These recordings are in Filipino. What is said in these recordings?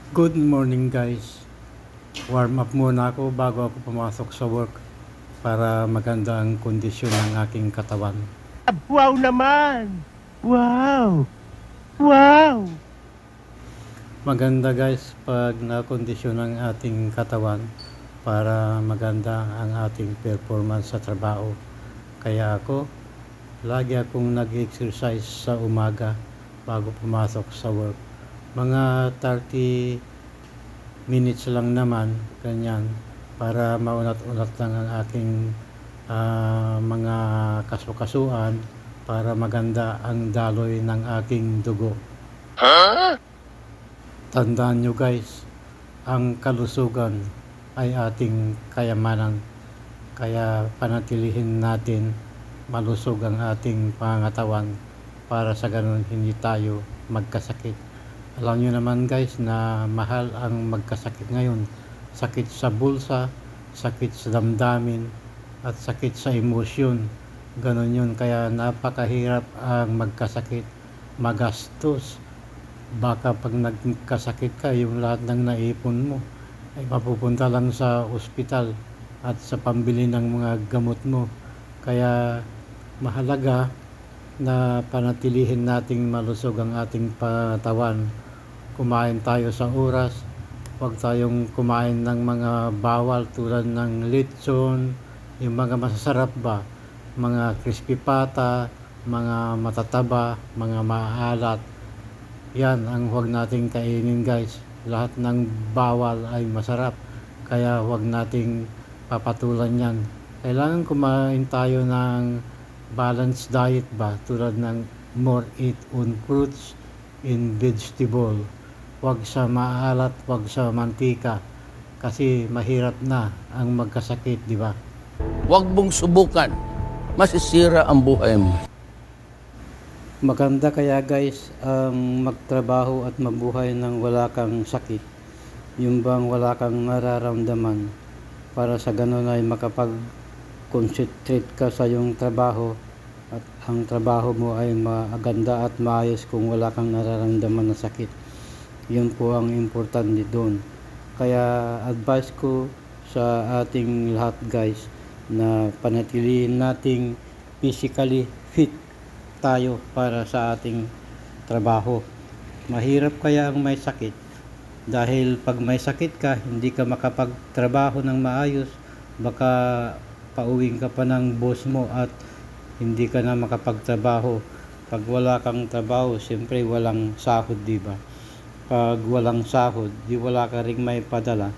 Good morning guys. Warm up muna ako bago ako pumasok sa work para maganda ang kondisyon ng aking katawan. Wow naman! Wow! Wow! Maganda guys pag nakondisyon ang ating katawan para maganda ang ating performance sa trabaho. Kaya ako, lagi akong nag-exercise sa umaga bago pumasok sa work. Mga 30 minutes lang naman, ganyan, para maunat-unat lang ang aking mga kasukasuan para maganda ang daloy ng aking dugo. Tandaan nyo guys, ang kalusugan ay ating kayamanan, kaya panatilihin natin malusog ang ating pangangatawan para sa ganun hindi tayo magkasakit. Alam nyo naman guys na mahal ang magkasakit ngayon. Sakit sa bulsa, sakit sa damdamin, at sakit sa emosyon. Ganon yun, kaya napakahirap ang magkasakit, magastos. Baka pag nagkasakit ka, yung lahat ng naipon mo ay mapupunta lang sa ospital at sa pambili ng mga gamot mo. Kaya mahalaga na panatilihin nating malusog ang ating pangatawan. Kumain tayo sa oras, huwag tayong kumain ng mga bawal tulad ng lechon, yung mga masasarap ba, mga crispy pata, mga matataba, mga maalat. Yan ang huwag nating kainin guys. Lahat ng bawal ay masarap, kaya huwag nating papatulan yan. Kailangan kumain tayo ng balanced diet ba, tulad ng more eat on fruits and vegetable. Huwag sa maalat, huwag sa mantika, kasi mahirap na ang magkasakit, di ba? Huwag mong subukan. Masisira ang buhay mo. Maganda kaya guys ang magtrabaho at mabuhay ng wala kang sakit. Yung bang wala kang nararamdaman, para sa ganun ay makapag-concentrate ka sa iyong trabaho at ang trabaho mo ay maganda at maayos kung wala kang nararamdaman na sakit. Yun po ang importante doon. Kaya advice ko sa ating lahat guys na panatilihin nating physically fit tayo para sa ating trabaho. Mahirap kaya ang may sakit, dahil pag may sakit ka, hindi ka makapagtrabaho ng maayos, baka pauwing ka pa ng boss mo at hindi ka na makapagtrabaho. Pag wala kang trabaho, siyempre walang sahod, di ba? Pag walang sahod, di wala ka ring may padala.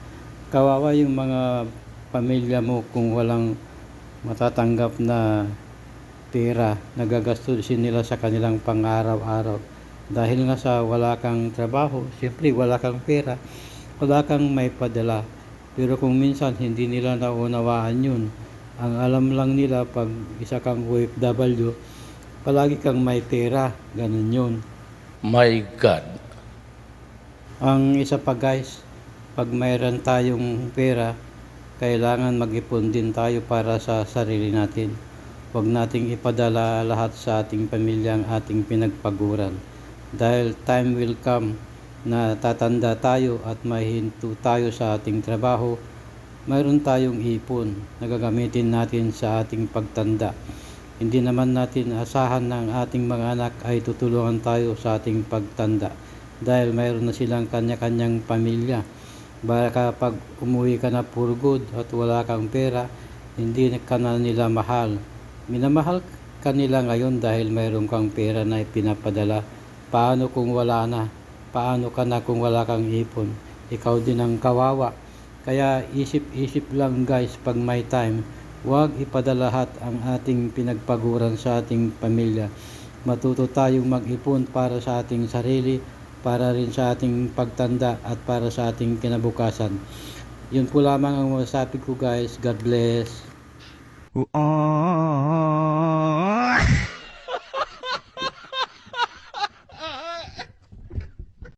Kawawa yung mga pamilya mo kung walang matatanggap na pera, nagagastusin nila sa kanilang pang-araw-araw. Dahil nga sa wala kang trabaho, siyempre wala kang pera, wala kang may padala. Pero kung minsan hindi nila naunawaan yun, ang alam lang nila pag isa kang OFW, palagi kang may pera, ganun yun. My God. Ang isa pa guys, pag mayroon tayong pera, kailangan mag-ipon din tayo para sa sarili natin. Huwag nating ipadala lahat sa ating pamilya ang ating pinagpaguran. Dahil time will come na tatanda tayo at mahinto tayo sa ating trabaho, mayroon tayong ipon na gagamitin natin sa ating pagtanda. Hindi naman natin asahan na ang ating mga anak ay tutulungan tayo sa ating pagtanda, dahil mayroon na silang kanya-kanyang pamilya. Baka pag umuwi ka na for good at wala kang pera, hindi ka na nila mahal. Minamahal ka nila ngayon dahil mayroon kang pera na ipinapadala. Paano kung wala na? Paano ka na kung wala kang ipon? Ikaw din ang kawawa. Kaya isip-isip lang guys pag may time. Huwag ipadala lahat ang ating pinagpaguran sa ating pamilya. Matuto tayong mag-ipon para sa ating sarili, para rin sa ating pagtanda at para sa ating kinabukasan. Yun po lamang ang masasabi ko guys. God bless.